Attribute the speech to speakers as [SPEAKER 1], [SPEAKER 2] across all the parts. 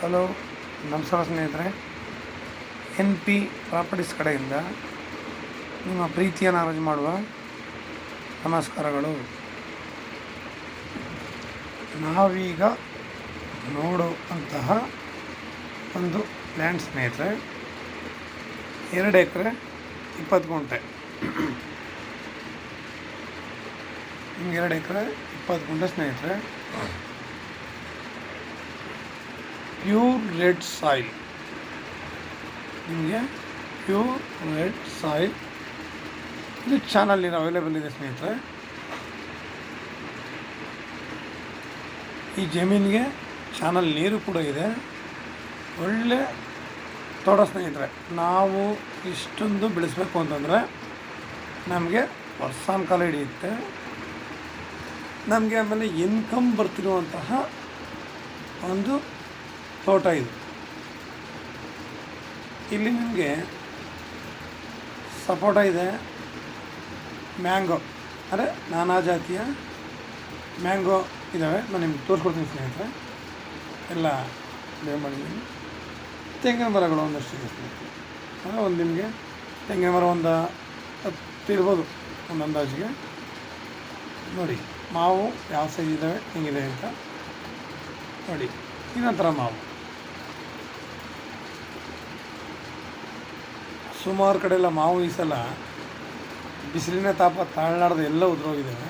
[SPEAKER 1] Hello, ನಮಸ್ಕಾರ ಸ್ನೇಹಿತರೆ. NP properties ಕಡೆಯಿಂದ ನಿಮ್ಮ ಪ್ರೀತಿಯನ್ನು ಅರೇಂಜ್ ಮಾಡುವ ನಮಸ್ಕಾರಗಳು. ನಾವೀಗ ನೋಡುವಂತಹ ಒಂದು ಲ್ಯಾಂಡ್ ಸ್ನೇಹಿತರೆ, 2 ಎಕರೆ 20 ಗುಂಟೆ. 2 ಎಕರೆ 20 ಗುಂಟೆ ಸ್ನೇಹಿತರೆ. ಪ್ಯೂರ್ ರೆಡ್ ಸಾಯಿಲ್, ನಿಮಗೆ ಪ್ಯೂರ್ ರೆಡ್ ಸಾಯಿಲ್ ಇದು ಚಾನಲ್ ನೀರು ಅವೈಲೇಬಲ್ ಇದೆ ಸ್ನೇಹಿತರೆ. ಈ ಜಮೀನಿಗೆ ಚಾನಲ್ ನೀರು ಕೂಡ ಇದೆ. ಒಳ್ಳೆ ತೋಟ ಸ್ನೇಹಿತರೆ. ನಾವು ಇಷ್ಟೊಂದು ಬೆಳೆಸಬೇಕು ಅಂತಂದರೆ ನಮಗೆ ವರ್ಷಾನ್ ಕಾಲ ಹಿಡಿಯುತ್ತೆ. ನಮಗೆ ಆಮೇಲೆ ಇನ್ಕಮ್ ಬರ್ತಿರುವಂತಹ ಒಂದು ತೋಟ ಇದು. ಇಲ್ಲಿ ನಿಮಗೆ ಸಪೋಟ ಇದೆ, ಮ್ಯಾಂಗೋ ಅಂದರೆ ನಾನಾ ಜಾತಿಯ ಮ್ಯಾಂಗೋ ಇದ್ದಾವೆ. ನಾನು ನಿಮ್ಗೆ ತೋರಿಸ್ಕೊಡ್ತೀನಿ ಸ್ನೇಹಿತರೆ. ಎಲ್ಲ ಬೇರೆ ಮಾಡಿದ್ದೀನಿ. ತೆಂಗಿನ ಮರಗಳು ಒಂದಷ್ಟು ಇದೆ ಸ್ನೇಹಿತರೆ. ಅಂದರೆ ಒಂದು ನಿಮಗೆ ತೆಂಗಿನ ಮರ ಒಂದು 10 ಇರ್ಬೋದು ಒಂದು ಅಂದಾಜಿಗೆ. ನೋಡಿ ಮಾವು ಯಾವ ಸೈಜ್ ಇದ್ದಾವೆ ಹೆಂಗಿದೆ ಅಂತ ನೋಡಿ. ಇನ್ನೊಂಥರ ಮಾವು ಸುಮಾರು ಕಡೆ ಎಲ್ಲ ಮಾವು ಈ ಸಲ ಬಿಸಿಲಿನ ತಾಪ ತಾಳ್ಲಾರ್ದು ಎಲ್ಲ ಉದುರೋಗಿದ್ದಾವೆ.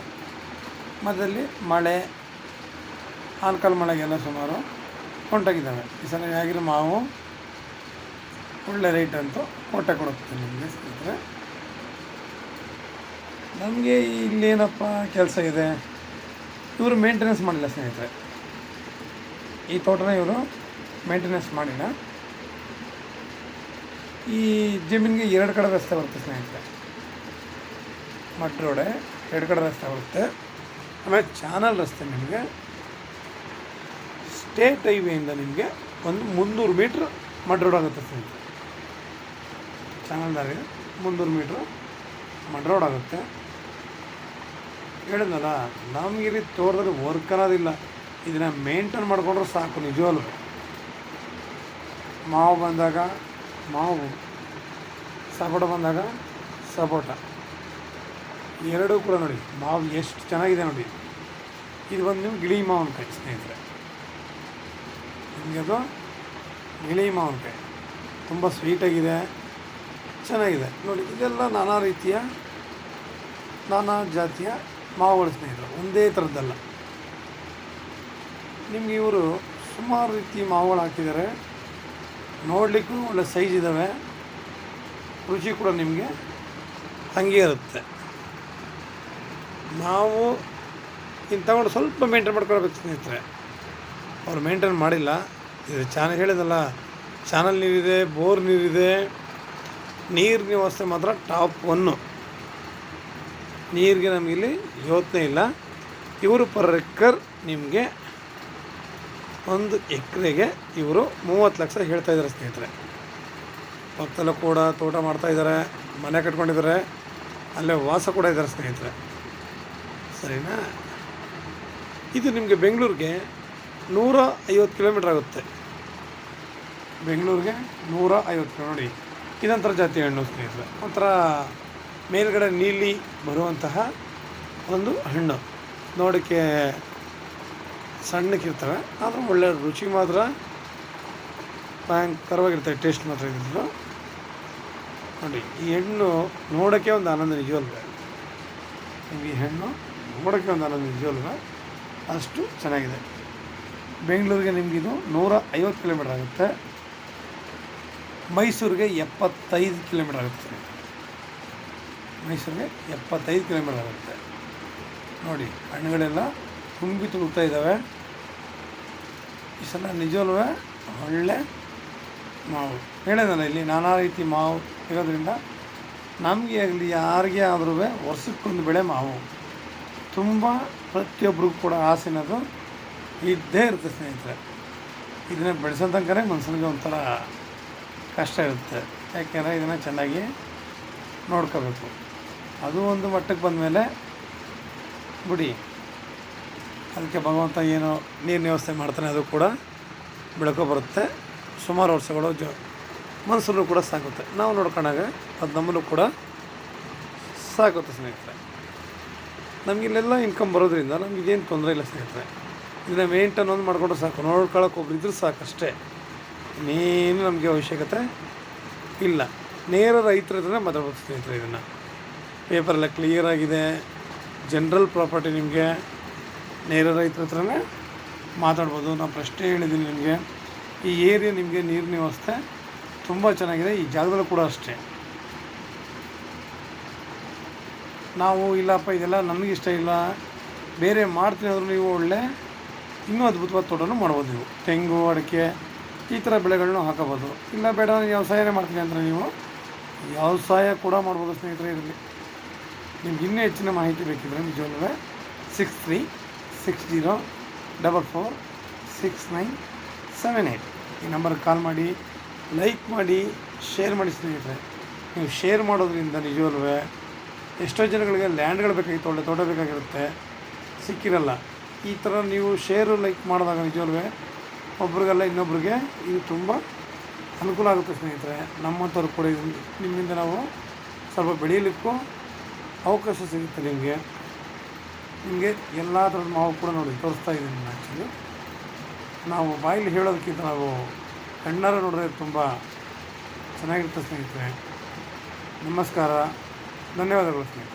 [SPEAKER 1] ಮಧ್ಯದಲ್ಲಿ ಮಳೆ, ಆನ್ಕಾಲ ಮಳೆಗೆಲ್ಲ ಸುಮಾರು ಹೊಂಟೋಗಿದ್ದಾವೆ. ಈ ಸಲ ಆಗಿರೋ ಮಾವು ಒಳ್ಳೆ ರೇಟ್ ಅಂತೂ ಕೊಟ್ಟೆ ಕೊಡುತ್ತೆ ನಿಮಗೆ ಸ್ನೇಹಿತರೆ. ನಮಗೆ ಇಲ್ಲೇನಪ್ಪ ಕೆಲಸ ಇದೆ, ಇವರು ಮೇಂಟೆನೆನ್ಸ್ ಮಾಡಿಲ್ಲ ಸ್ನೇಹಿತರೆ. ಈ ತೋಟನ ಇವರು ಮೇಂಟೆನೆನ್ಸ್ ಮಾಡಿಲ್ಲ. ಈ ಜಮೀನಿಗೆ 2 ಕಡೆ ರಸ್ತೆ ಬರುತ್ತೆ ಸ್ನೇಹಿತರೆ. ಮಡ್ ರೋಡೆ 2 ಕಡೆ ರಸ್ತೆ ಬರುತ್ತೆ. ಆಮೇಲೆ ಚಾನಲ್ ರಸ್ತೆ ನಿಮಗೆ ಸ್ಟೇಟ್ ಹೈವೇಯಿಂದ ನಿಮಗೆ ಒಂದು 300 ಮೀಟ್ರ್ ಮಡ್ ರೋಡ್ ಆಗುತ್ತೆ ಸ್ನೇಹಿತರೆ. ಚಾನಲ್ ದಾರಿಗೆ 300 ಮೀಟ್ರ್ ಮಡ್ ರೋಡ್ ಆಗುತ್ತೆ. ಹೇಳಿದ್ನಲ್ಲ, ನಮಗೆ ಇಲ್ಲಿ ತೋಟದಲ್ಲಿ ವರ್ಕ್ ಅನ್ನೋದಿಲ್ಲ. ಇದನ್ನು ಮೇಂಟೈನ್ ಮಾಡಿಕೊಂಡ್ರೆ ಸಾಕು. ನಿಜವಲ್ಲ, ಮಾವು ಬಂದಾಗ ಮಾವು, ಸಪೋಟ ಬಂದಾಗ ಸಪೋಟ, ಎರಡೂ ಕೂಡ ನೋಡಿ ಮಾವು ಎಷ್ಟು ಚೆನ್ನಾಗಿದೆ ನೋಡಿ. ಇದು ಬಂದು ನೀವು ಗಿಳಿ ಮಾವಿನಕಾಯಿ ಸ್ನೇಹಿತರೆ. ನಿಮಗೆ ಅದು ಗಿಳಿ ಮಾವಿನಕಾಯಿ ತುಂಬ ಸ್ವೀಟಾಗಿದೆ, ಚೆನ್ನಾಗಿದೆ ನೋಡಿ. ಇದೆಲ್ಲ ನಾನಾ ರೀತಿಯ ನಾನಾ ಜಾತಿಯ ಮಾವುಗಳು ಸ್ನೇಹಿತರು, ಒಂದೇ ಥರದ್ದಲ್ಲ. ನಿಮಗೆ ಇವರು ಸುಮಾರು ರೀತಿ ಮಾವುಗಳು ಹಾಕಿದ್ದಾರೆ. ನೋಡಲಿಕ್ಕೂ ಒಳ್ಳೆ ಸೈಜ್ ಇದ್ದಾವೆ. ರುಚಿ ಕೂಡ ನಿಮಗೆ ಹಾಗೆ ಇರುತ್ತೆ. ನಾವು ಇನ್ನು ತಗೊಂಡು ಸ್ವಲ್ಪ ಮೇಂಟೈನ್ ಮಾಡ್ಕೊಳ್ಬೇಕು ಸ್ನೇಹಿತರೆ. ಅವ್ರು ಮೇಂಟೈನ್ ಮಾಡಿಲ್ಲ. ಇದು ಚಾನಲ್ ಹೇಳಿದಲ್ಲ, ಚಾನಲ್ ನೀರಿದೆ, ಬೋರ್ ನೀರಿದೆ, ನೀರಿನ ವ್ಯವಸ್ಥೆ ಮಾತ್ರ ಟಾಪ್ 1. ನೀರಿಗೆ ನಮಗಿಲ್ಲಿ ಯೋಚನೆ ಇಲ್ಲ. ಇವರು ಪರ್ ಎಕರ್ ನಿಮಗೆ 1 ಎಕರೆಗೆ ಇವರು 30 ಲಕ್ಷ ಹೇಳ್ತಾಯಿದ್ದಾರೆ ಸ್ನೇಹಿತರೆ. ಪಕ್ಕದಲ್ಲೂ ಕೂಡ ತೋಟ ಮಾಡ್ತಾಯಿದ್ದಾರೆ, ಮನೆ ಕಟ್ಕೊಂಡಿದ್ದಾರೆ, ಅಲ್ಲೇ ವಾಸ ಕೂಡ ಇದ್ದಾರೆ ಸ್ನೇಹಿತರೆ. ಸರಿನಾ? ಇದು ನಿಮಗೆ ಬೆಂಗಳೂರಿಗೆ 150 ಕಿಲೋಮೀಟ್ರ್ ಆಗುತ್ತೆ. ಬೆಂಗಳೂರಿಗೆ 150 ನೋಡಿ. ಇದೊಂಥರ ಜಾತಿ ಹಣ್ಣು ಸ್ನೇಹಿತರೆ. ಒಂಥರ ಮೇಲ್ಗಡೆ ನೀಲಿ ಬರುವಂತಹ ಒಂದು ಹಣ್ಣು. ನೋಡೋಕ್ಕೆ ಸಣ್ಣಕ್ಕಿರ್ತವೆ, ಆದರೆ ಒಳ್ಳೆ ರುಚಿ ಮಾತ್ರ ಭಯಂಕರವಾಗಿರ್ತವೆ. ಟೇಸ್ಟ್ ಮಾತ್ರ ಇದ್ದಿದ್ದು ನೋಡಿ. ಈ ಹಣ್ಣು ನೋಡೋಕ್ಕೆ ಒಂದು ಆನಂದ, ನಿಜವಲ್ವೇ? ಈ ಹಣ್ಣು ನೋಡೋಕ್ಕೆ ಒಂದು ಆನಂದ, ನಿಜವಲ್ವೇ? ಅಷ್ಟು ಚೆನ್ನಾಗಿದೆ. ಬೆಂಗಳೂರಿಗೆ ನಿಮಗಿದು 150 ಕಿಲೋಮೀಟ್ರ್ ಆಗುತ್ತೆ. ಮೈಸೂರಿಗೆ 75 ಕಿಲೋಮೀಟ್ರ್ ಆಗುತ್ತೆ. ಮೈಸೂರಿಗೆ 75 ಕಿಲೋಮೀಟ್ರ್ ಆಗುತ್ತೆ ನೋಡಿ. ಹಣ್ಣುಗಳೆಲ್ಲ ತುಂಬಿ ತುಳುಕ್ತಾ ಇದ್ದಾವೆ. ಈ ಸಲ ನಿಜವಲ್ವೇ ಒಳ್ಳೆ ಮಾವು. ಹೇಳಿದಲ್ಲ, ಇಲ್ಲಿ ನಾನಾ ರೀತಿ ಮಾವು ಇರೋದ್ರಿಂದ ನಮಗೆ ಆಗಲಿ ಯಾರಿಗೆ ಆದ್ರೂ ವರ್ಷಕ್ಕೊಂದು ಬೆಳೆ ಮಾವು. ತುಂಬ ಪ್ರತಿಯೊಬ್ಬರಿಗೂ ಕೂಡ ಆಸೆನದು ಇದ್ದೇ ಇರುತ್ತೆ ಸ್ನೇಹಿತರೆ. ಇದನ್ನು ಬೆಳೆಸೋ ತನಕನೇ ಮನುಷ್ಯನಿಗೆ ಒಂಥರ ಕಷ್ಟ ಇರುತ್ತೆ. ಯಾಕೆಂದರೆ ಇದನ್ನು ಚೆನ್ನಾಗಿ ನೋಡ್ಕೋಬೇಕು. ಅದು ಒಂದು ಮಟ್ಟಕ್ಕೆ ಬಂದಮೇಲೆ ಬಿಡಿ, ಅದಕ್ಕೆ ಭಗವಂತ ಏನು ನೀರಿನ ವ್ಯವಸ್ಥೆ ಮಾಡ್ತಾನೆ, ಅದು ಕೂಡ ಬೆಳಕು ಬರುತ್ತೆ. ಸುಮಾರು ವರ್ಷಗಳು ಮನಸ್ಸನ್ನು ಕೂಡ ಸಾಕುತ್ತೆ. ನಾವು ನೋಡ್ಕೊಂಡಾಗ ಅದು ನಮ್ಮನ್ನು ಕೂಡ ಸಾಕುತ್ತೆ ಸ್ನೇಹಿತರೆ. ನಮಗಿಲ್ಲೆಲ್ಲ ಇನ್ಕಮ್ ಬರೋದ್ರಿಂದ ನಮಗೇನು ತೊಂದರೆ ಇಲ್ಲ ಸ್ನೇಹಿತರೆ. ಇದನ್ನು ಮೇಂಟೈನ್ ಒಂದು ಮಾಡಿಕೊಂಡು ಸಾಕು, ನೋಡ್ಕೊಳ್ಳೋಕೆ ಒಬ್ರು ಇದ್ರೂ ಸಾಕಷ್ಟೇ, ಇನ್ನೇನು ನಮಗೆ ಅವಶ್ಯಕತೆ ಇಲ್ಲ. ನೇರ ರೈತರ ಹತ್ರನೇ ಮಾತಾಡ್ಬೋದು ಸ್ನೇಹಿತರೆ. ಇದನ್ನು ಪೇಪರೆಲ್ಲ ಕ್ಲಿಯರಾಗಿದೆ, ಜನರಲ್ ಪ್ರಾಪರ್ಟಿ, ನಿಮಗೆ ನೇರ ರೈತರ ಹತ್ರನೇ ಮಾತಾಡ್ಬೋದು. ನಾನು ಪ್ರಶ್ನೆ ಹೇಳಿದ್ದೀನಿ ನಿಮಗೆ. ಈ ಏರಿಯಾ ನಿಮಗೆ ನೀರಿನ ವ್ಯವಸ್ಥೆ ತುಂಬ ಚೆನ್ನಾಗಿದೆ. ಈ ಜಾಗದಲ್ಲೂ ಕೂಡ ಅಷ್ಟೇ. ನಾವು ಇಲ್ಲಪ್ಪ ಇದೆಲ್ಲ ನಮಗಿಷ್ಟ ಇಲ್ಲ, ಬೇರೆ ಮಾಡ್ತೀನಿ ಆದರೂ ನೀವು ಒಳ್ಳೆ ಇನ್ನೂ ಅದ್ಭುತವಾದ ತೋಟನೂ ಮಾಡ್ಬೋದು. ನೀವು ತೆಂಗು, ಅಡಿಕೆ ಈ ಥರ ಬೆಳೆಗಳನ್ನೂ ಹಾಕೋಬೋದು. ಇಲ್ಲ ಬೇಡ ವ್ಯವಸಾಯನೇ ಮಾಡ್ತೀನಿ ಅಂದರೆ ನೀವು ವ್ಯವಸಾಯ ಕೂಡ ಮಾಡ್ಬೋದು ಸ್ನೇಹಿತರೆ. ಇದರಲ್ಲಿ ನಿಮ್ಗೆ ಇನ್ನೂ ಹೆಚ್ಚಿನ ಮಾಹಿತಿ ಬೇಕಿದ್ದರೆ ನಿಜವಲ್ಲವೇ 6360446978 ಈ ನಂಬರ್ಗೆ ಕಾಲ್ ಮಾಡಿ, ಲೈಕ್ ಮಾಡಿ, ಶೇರ್ ಮಾಡಿ ಸ್ನೇಹಿತರೆ. ನೀವು ಶೇರ್ ಮಾಡೋದ್ರಿಂದ ನಿಜವಲ್ಲವೇ ಎಷ್ಟೋ ಜನಗಳಿಗೆ ಲ್ಯಾಂಡ್ಗಳು ಬೇಕಾಗಿತ್ತು, ಒಳ್ಳೆ ತೋಟ ಬೇಕಾಗಿರುತ್ತೆ, ಸಿಕ್ಕಿರಲ್ಲ. ಈ ಥರ ನೀವು ಶೇರು ಲೈಕ್ ಮಾಡಿದಾಗ ನಿಜವಲ್ಲವೇ ಒಬ್ರಿಗೆಲ್ಲ ಇನ್ನೊಬ್ರಿಗೆ ಇದು ತುಂಬ ಅನುಕೂಲ ಆಗುತ್ತೆ ಸ್ನೇಹಿತರೆ. ನಮ್ಮಂಥವ್ರು ಕೂಡ ನಿಮ್ಮಿಂದ ನಾವು ಸ್ವಲ್ಪ ಬೆಳೀಲಿಕ್ಕೂ ಅವಕಾಶ ಸಿಗುತ್ತೆ. ನಿಮಗೆ ಎಲ್ಲ ಥರದ ಮಾವು ಕೂಡ ನೋಡಿ ತೋರಿಸ್ತಾ ಇದ್ದೀನಿ ನಾನು. ಆ್ಯಕ್ಚುಲಿ ನಾವು ಬಾಯಲ್ಲಿ ಹೇಳೋದಕ್ಕಿಂತ ನಾವು ಕಣ್ಣಾರ ನೋಡಿದ್ರೆ ತುಂಬ ಚೆನ್ನಾಗಿರುತ್ತೆ ಸ್ನೇಹಿತರೆ. ನಮಸ್ಕಾರ, ಧನ್ಯವಾದಗಳು ಸ್ನೇಹಿತರೆ.